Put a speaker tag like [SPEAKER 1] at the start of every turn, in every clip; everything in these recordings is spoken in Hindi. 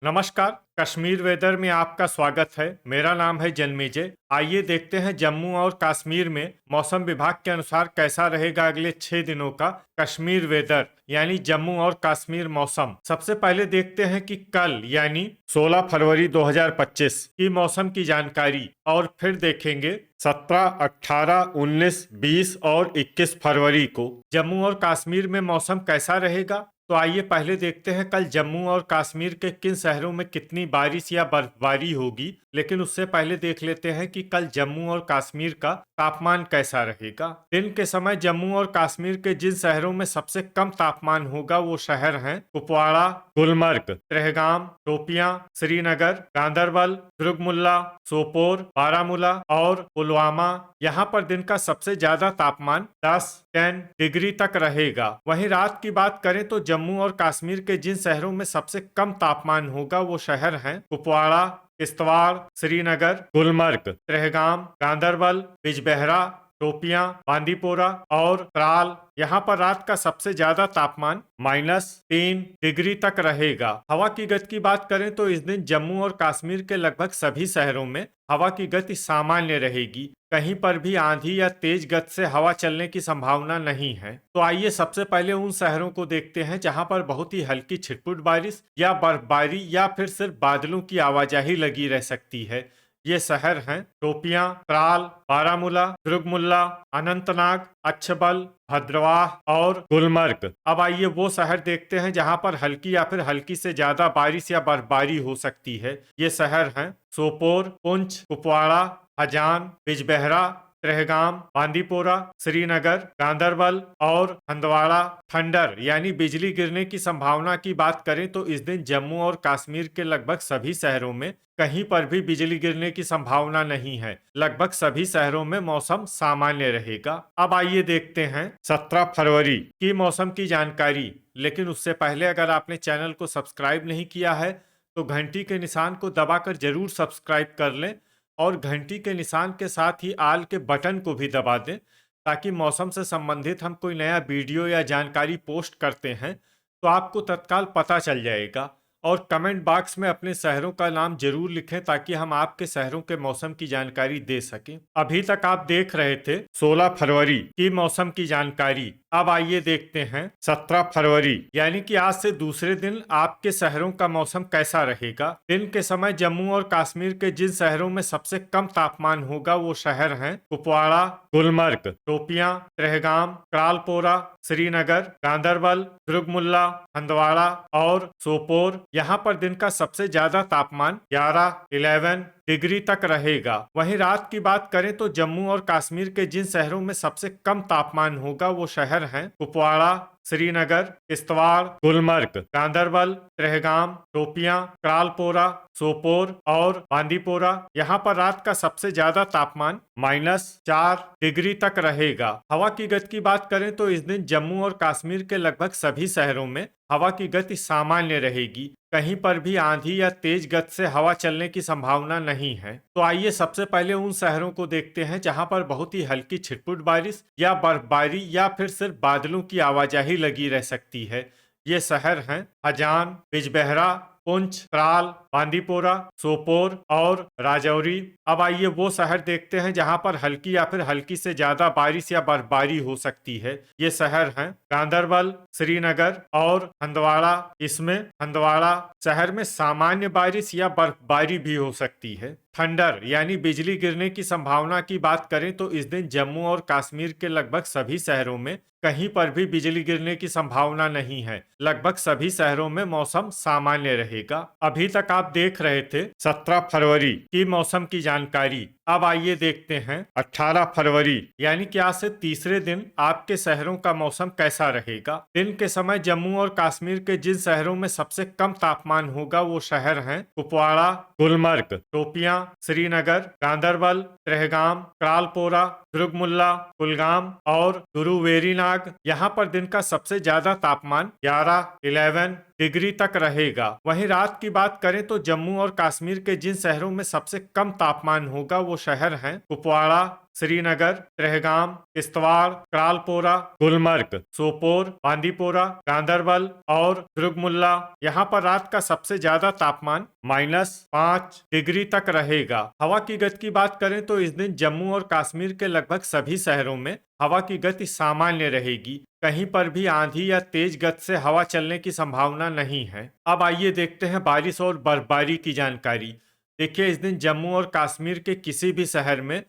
[SPEAKER 1] नमस्कार। कश्मीर वेदर में आपका स्वागत है। मेरा नाम है जन्मेजय। आइए देखते हैं जम्मू और कश्मीर में मौसम विभाग के अनुसार कैसा रहेगा अगले 6 दिनों का कश्मीर वेदर यानी जम्मू और कश्मीर मौसम। सबसे पहले देखते हैं कि कल यानी 16 फरवरी 2025 की मौसम की जानकारी और फिर देखेंगे 17, 18, 19, 20 और 21 फरवरी को जम्मू और कश्मीर में मौसम कैसा रहेगा। तो आइए पहले देखते हैं कल जम्मू और कश्मीर के किन शहरों में कितनी बारिश या बर्फबारी होगी। लेकिन उससे पहले देख लेते हैं कि कल जम्मू और कश्मीर का तापमान कैसा रहेगा। दिन के समय जम्मू और कश्मीर के जिन शहरों में सबसे कम तापमान होगा वो शहर हैं कुपवाड़ा, गुलमर्ग, त्रेहगाम, शोपियां, श्रीनगर, गांदरबल, दुर्गमुल्ला, सोपोर, बारामूला और पुलवामा। यहाँ पर दिन का सबसे ज्यादा तापमान 10 डिग्री तक रहेगा। वहीं रात की बात करें तो जम्मू और कश्मीर के जिन शहरों में सबसे कम तापमान होगा वो शहर हैं कुपवाड़ा, किश्तवाड़, श्रीनगर, गुलमर्ग, त्रेहगाम, गांदरबल, बिजबेहरा, शोपियां, बांदीपोरा और त्राल। यहाँ पर रात का सबसे ज्यादा तापमान -3 डिग्री तक रहेगा। हवा की गति की बात करें तो इस दिन जम्मू और कश्मीर के लगभग सभी शहरों में हवा की गति सामान्य रहेगी। कहीं पर भी आंधी या तेज गति से हवा चलने की संभावना नहीं है। तो आइए सबसे पहले उन शहरों को देखते हैं जहां पर बहुत ही हल्की छिटपुट बारिश या बर्फबारी या फिर सिर्फ बादलों की आवाजाही लगी रह सकती है। ये शहर हैं शोपियां, त्राल, बारामूला, दुर्गमुल्ला, अनंतनाग, अच्छबल, भद्रवाह और गुलमर्ग। अब आइए वो शहर देखते हैं जहां पर हल्की या फिर हल्की से ज्यादा बारिश या बर्फबारी हो सकती है। ये शहर हैं सोपोर, पुंछ, कुपवाड़ा, हजान, बिजबेहरा, त्रेहगाम, बांदीपोरा, श्रीनगर, गांदरबल और हंदवाड़ा। थंडर यानी बिजली गिरने की संभावना की बात करें तो इस दिन जम्मू और कश्मीर के लगभग सभी शहरों में कहीं पर भी बिजली गिरने की संभावना नहीं है। लगभग सभी शहरों में मौसम सामान्य रहेगा। अब आइए देखते हैं 17 फरवरी की मौसम की जानकारी। लेकिन उससे पहले अगर आपने चैनल को सब्सक्राइब नहीं किया है तो घंटी के निशान को दबाकर जरूर सब्सक्राइब कर लें और घंटी के निशान के साथ ही आल के बटन को भी दबा दें ताकि मौसम से संबंधित हम कोई नया वीडियो या जानकारी पोस्ट करते हैं तो आपको तत्काल पता चल जाएगा। और कमेंट बॉक्स में अपने शहरों का नाम जरूर लिखें ताकि हम आपके शहरों के मौसम की जानकारी दे सकें। अभी तक आप देख रहे थे 16 फरवरी की मौसम की जानकारी। अब आइए देखते हैं 17 फरवरी यानी कि आज से दूसरे दिन आपके शहरों का मौसम कैसा रहेगा। दिन के समय जम्मू और कश्मीर के जिन शहरों में सबसे कम तापमान होगा वो शहर हैं कुपवाड़ा, गुलमर्ग, शोपियां, त्रेहगाम, त्रालपोरा, श्रीनगर, गांदरबल, दुर्गमुल्ला, हंदवाड़ा और सोपोर। यहाँ पर दिन का सबसे ज्यादा तापमान 11 डिग्री तक रहेगा। वहीं रात की बात करें तो जम्मू और कश्मीर के जिन शहरों में सबसे कम तापमान होगा वो शहर हैं कुपवाड़ा, श्रीनगर, किश्तवाड़, गुलमर्ग, गांदरबल, त्रेहगाम, शोपियां, त्रालपोरा, सोपोर और बांदीपोरा। यहाँ पर रात का सबसे ज्यादा तापमान -4 डिग्री तक रहेगा। हवा की गति की बात करें तो इस दिन जम्मू और कश्मीर के लगभग सभी शहरों में हवा की गति सामान्य रहेगी। कहीं पर भी आंधी या तेज गति से हवा चलने की संभावना नहीं है। तो आइए सबसे पहले उन शहरों को देखते हैं जहां पर बहुत ही हल्की छिटपुट बारिश या बर्फबारी या फिर सिर्फ बादलों की आवाजाही लगी रह सकती है। ये शहर हैं हजान, बिजबेहरा, पुंछ, त्राल, बांदीपोरा, सोपोर और राजौरी। अब आइए वो शहर देखते हैं जहां पर हल्की या फिर हल्की से ज्यादा बारिश या बर्फबारी हो सकती है। ये शहर हैं गांदरबल, श्रीनगर और हंदवाड़ा। इसमें हंदवाड़ा शहर में सामान्य बारिश या बर्फबारी भी हो सकती है। थंडर यानी बिजली गिरने की संभावना की बात करें तो इस दिन जम्मू और कश्मीर के लगभग सभी शहरों में कहीं पर भी बिजली गिरने की संभावना नहीं है। लगभग सभी शहरों में मौसम सामान्य रहेगा। अभी तक आप देख रहे थे 17 फरवरी की मौसम की जानकारी। अब आइए देखते हैं 18 फरवरी यानी कि आज से तीसरे दिन आपके शहरों का मौसम कैसा रहेगा। दिन के समय जम्मू और कश्मीर के जिन शहरों में सबसे कम तापमान होगा वो शहर हैं कुपवाड़ा, गुलमर्ग, शोपियां, श्रीनगर, गांदरबल, त्रेहगाम, त्रालपोरा, दुर्गमुल्ला, कुलगाम और गुरुवेरीनाग। यहाँ पर दिन का सबसे ज्यादा तापमान 11 डिग्री तक रहेगा। वहीं रात की बात करें तो जम्मू और कश्मीर के जिन शहरों में सबसे कम तापमान होगा वो वो शहर हैं कुपवाड़ा, श्रीनगर, त्रेहगाम, किश्तवाड़, करालपोरा, गुलमर्ग, सोपोर, बांदीपोरा, गांदरबल और दुर्गमुल्ला। यहाँ पर रात का सबसे ज्यादा तापमान -5 डिग्री तक रहेगा। हवा की गति की बात करें तो इस दिन जम्मू और कश्मीर के लगभग सभी शहरों में हवा की गति सामान्य रहेगी। कहीं पर भी आंधी या तेज गति से हवा चलने की संभावना नहीं है। अब आइए देखते हैं बारिश और बर्फबारी की जानकारी। देखिए, इस दिन जम्मू और कश्मीर के किसी भी शहर में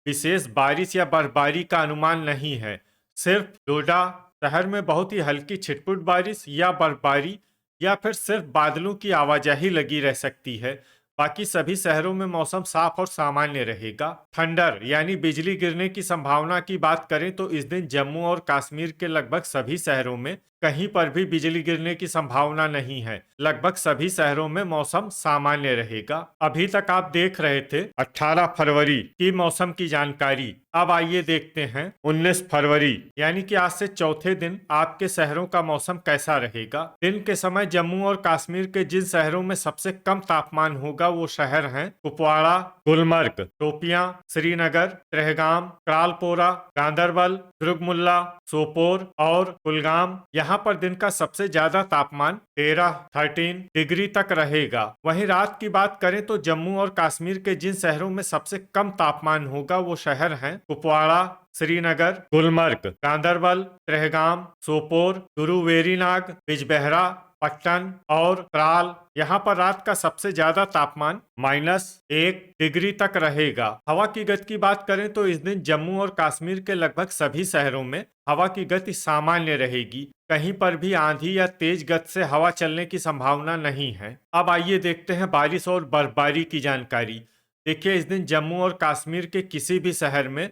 [SPEAKER 1] विशेष बारिश या बर्फबारी का अनुमान नहीं है। सिर्फ डोडा शहर में बहुत ही हल्की छिटपुट बारिश या बर्फबारी या फिर सिर्फ बादलों की आवाजाही लगी रह सकती है। बाकी सभी शहरों में मौसम साफ और सामान्य रहेगा। थंडर यानी बिजली गिरने की संभावना की बात करें तो इस दिन जम्मू और कश्मीर के लगभग सभी शहरों में कहीं पर भी बिजली गिरने की संभावना नहीं है। लगभग सभी शहरों में मौसम सामान्य रहेगा। अभी तक आप देख रहे थे 18 फरवरी की मौसम की जानकारी। अब आइए देखते हैं 19 फरवरी यानी कि आज से चौथे दिन आपके शहरों का मौसम कैसा रहेगा। दिन के समय जम्मू और कश्मीर के जिन शहरों में सबसे कम तापमान होगा वो शहर हैं कुपवाड़ा, गुलमर्ग, शोपियां, श्रीनगर, त्रेहगाम, करालपोरा, गांदरबल, दुर्गमुल्ला, सोपोर और कुलगाम। यहाँ पर दिन का सबसे ज्यादा तापमान 13 डिग्री तक रहेगा। वहीं रात की बात करें तो जम्मू और कश्मीर के जिन शहरों में सबसे कम तापमान होगा वो शहर हैं कुपवाड़ा, श्रीनगर, गुलमर्ग, गांदरबल, त्रेहगाम, सोपोर, गुरुवेरीनाग, बिजबेहरा, पट्टन और त्राल। यहाँ पर रात का सबसे ज्यादा तापमान -1 डिग्री तक रहेगा। हवा की गति की बात करें तो इस दिन जम्मू और कश्मीर के लगभग सभी शहरों में हवा की गति सामान्य रहेगी। कहीं पर भी आंधी या तेज गति से हवा चलने की संभावना नहीं है। अब आइए देखते हैं बारिश और बर्फबारी की जानकारी। देखिए, इस दिन जम्मू और कश्मीर के किसी भी शहर में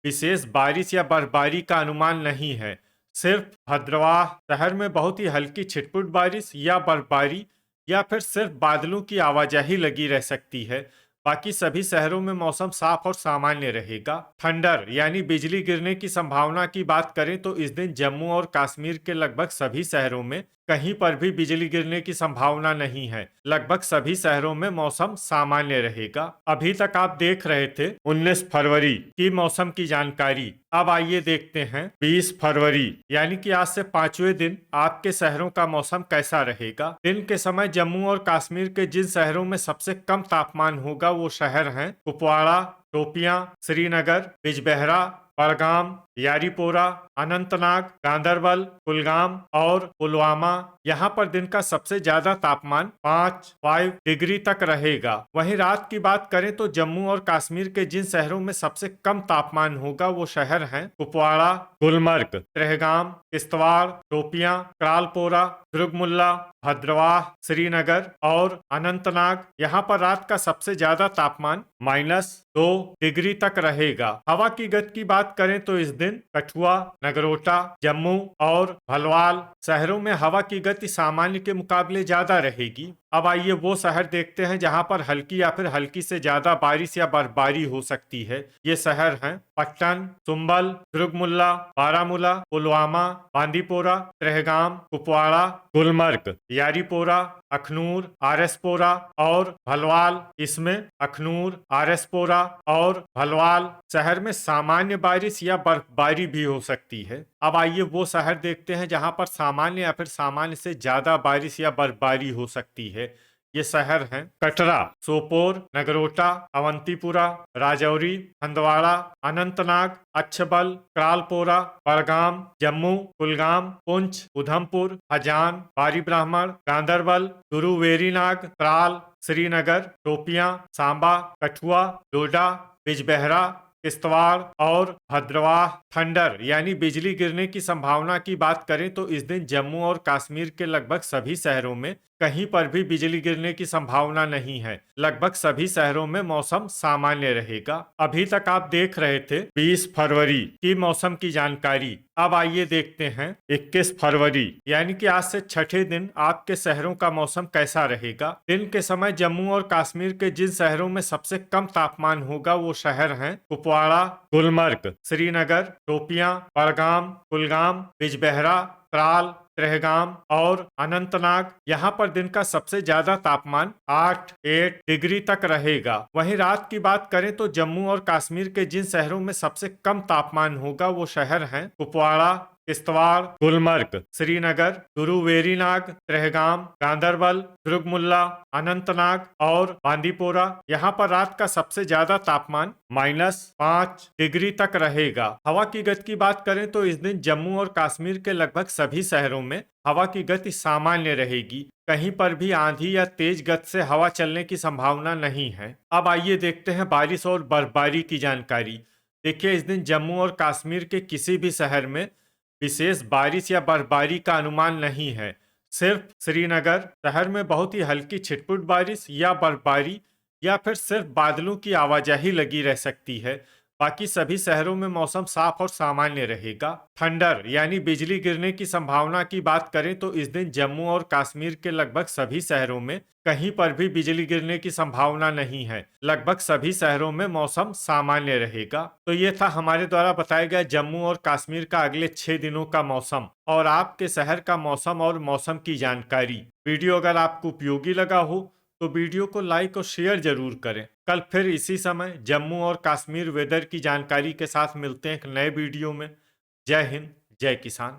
[SPEAKER 1] विशेष बारिश या बर्फबारी का अनुमान नहीं है। सिर्फ भद्रवाह शहर में बहुत ही हल्की छिटपुट बारिश या बर्फबारी या फिर सिर्फ बादलों की आवाजाही लगी रह सकती है। बाकी सभी शहरों में मौसम साफ और सामान्य रहेगा। थंडर यानी बिजली गिरने की संभावना की बात करें तो इस दिन जम्मू और कश्मीर के लगभग सभी शहरों में कहीं पर भी बिजली गिरने की संभावना नहीं है। लगभग सभी शहरों में मौसम सामान्य रहेगा। अभी तक आप देख रहे थे 19 फरवरी की मौसम की जानकारी। अब आइए देखते हैं 20 फरवरी यानी कि आज से 5वें दिन आपके शहरों का मौसम कैसा रहेगा। दिन के समय जम्मू और कश्मीर के जिन शहरों में सबसे कम तापमान होगा वो शहर हैं कुपवाड़ा, शोपियां, श्रीनगर, बिजबेहरा, बड़गाम, यारीपोरा, अनंतनाग, गांदरबल, कुलगाम और पुलवामा। यहाँ पर दिन का सबसे ज्यादा तापमान 5 डिग्री तक रहेगा। वहीं रात की बात करें तो जम्मू और कश्मीर के जिन शहरों में सबसे कम तापमान होगा वो शहर हैं कुपवाड़ा, गुलमर्ग, त्रेहगाम, किश्तवाड़, शोपियां, करालपोरा, दुर्गमुल्ला, भद्रवाह, श्रीनगर और अनंतनाग। यहाँ पर रात का सबसे ज्यादा तापमान -2 डिग्री तक रहेगा। हवा की गति की बात करें तो इस दिन कठुआ, नगरोटा, जम्मू और भलवाल शहरों में हवा की गति सामान्य के मुकाबले ज्यादा रहेगी। अब आइए वो शहर देखते हैं जहां पर हल्की या फिर हल्की से ज्यादा बारिश या बर्फबारी हो सकती है। ये शहर हैं पट्टन, सुंबल, दुर्गमुल्ला, बारामूला, पुलवामा, बांदीपोरा, त्रेहगाम, कुपवाड़ा, गुलमर्ग, यारीपोरा, अखनूर, आरएसपोरा और भलवाल। इसमें अखनूर, आरएसपोरा और भलवाल शहर में सामान्य बारिश या बर्फबारी भी हो सकती है। अब आइए वो शहर देखते हैं जहां पर सामान्य या फिर सामान्य से ज्यादा बारिश या बर्फबारी हो सकती है। ये शहर हैं कटरा, सोपोर, नगरोटा, अवंतीपुरा, राजौरी, हंदवाड़ा, अनंतनाग, अच्छबल, करालपोरा, बड़गाम, जम्मू, कुलगाम, पुंछ, उधमपुर, हजान, बारी ब्राह्मण, गांदरबल, गुरुवेरीनाग, त्राल, श्रीनगर, शोपियां, सांबा, कठुआ, डोडा, बिजबेहरा, किश्तवाड़ और भद्रवाह। थंडर यानी बिजली गिरने की संभावना की बात करें तो इस दिन जम्मू और कश्मीर के लगभग सभी शहरों में कहीं पर भी बिजली गिरने की संभावना नहीं है। लगभग सभी शहरों में मौसम सामान्य रहेगा। अभी तक आप देख रहे थे 20 फरवरी की मौसम की जानकारी। अब आइए देखते हैं 21 फरवरी यानी कि आज से छठे दिन आपके शहरों का मौसम कैसा रहेगा। दिन के समय जम्मू और कश्मीर के जिन शहरों में सबसे कम तापमान होगा वो शहर हैं कुपवाड़ा, गुलमर्ग, श्रीनगर, शोपियां, बड़गाम, कुलगाम, बिजबेहरा, त्राल, त्रेहगाम और अनंतनाग, यहाँ पर दिन का सबसे ज्यादा तापमान 8 डिग्री तक रहेगा। वहीं रात की बात करें तो जम्मू और कश्मीर के जिन शहरों में सबसे कम तापमान होगा वो शहर हैं कुपवाड़ा, किश्तवाड़, गुलमर्ग, श्रीनगर, गुरुवेरीनाग, त्रेहगाम, गांदरबल, दुर्गमुल्ला, अनंतनाग और बांदीपोरा। यहाँ पर रात का सबसे ज्यादा तापमान -5 डिग्री तक रहेगा। हवा की गति की बात करें तो इस दिन जम्मू और कश्मीर के लगभग सभी शहरों में हवा की गति सामान्य रहेगी। कहीं पर भी आंधी या तेज गति से हवा चलने की संभावना नहीं है। अब आइए देखते हैं बारिश और बर्फबारी की जानकारी। देखिए, इस दिन जम्मू और कश्मीर के किसी भी शहर में विशेष बारिश या बर्फबारी का अनुमान नहीं है। सिर्फ श्रीनगर शहर में बहुत ही हल्की छिटपुट बारिश या बर्फबारी या फिर सिर्फ बादलों की आवाजाही लगी रह सकती है। बाकी सभी शहरों में मौसम साफ और सामान्य रहेगा। थंडर यानी बिजली गिरने की संभावना की बात करें तो इस दिन जम्मू और कश्मीर के लगभग सभी शहरों में कहीं पर भी बिजली गिरने की संभावना नहीं है। लगभग सभी शहरों में मौसम सामान्य रहेगा। तो ये था हमारे द्वारा बताया गया जम्मू और कश्मीर का अगले 6 दिनों का मौसम और आपके शहर का मौसम और मौसम की जानकारी। वीडियो अगर आपको उपयोगी लगा हो तो वीडियो को लाइक और शेयर जरूर करें। कल फिर इसी समय जम्मू और कश्मीर वेदर की जानकारी के साथ मिलते हैं एक नए वीडियो में। जय हिंद, जय किसान।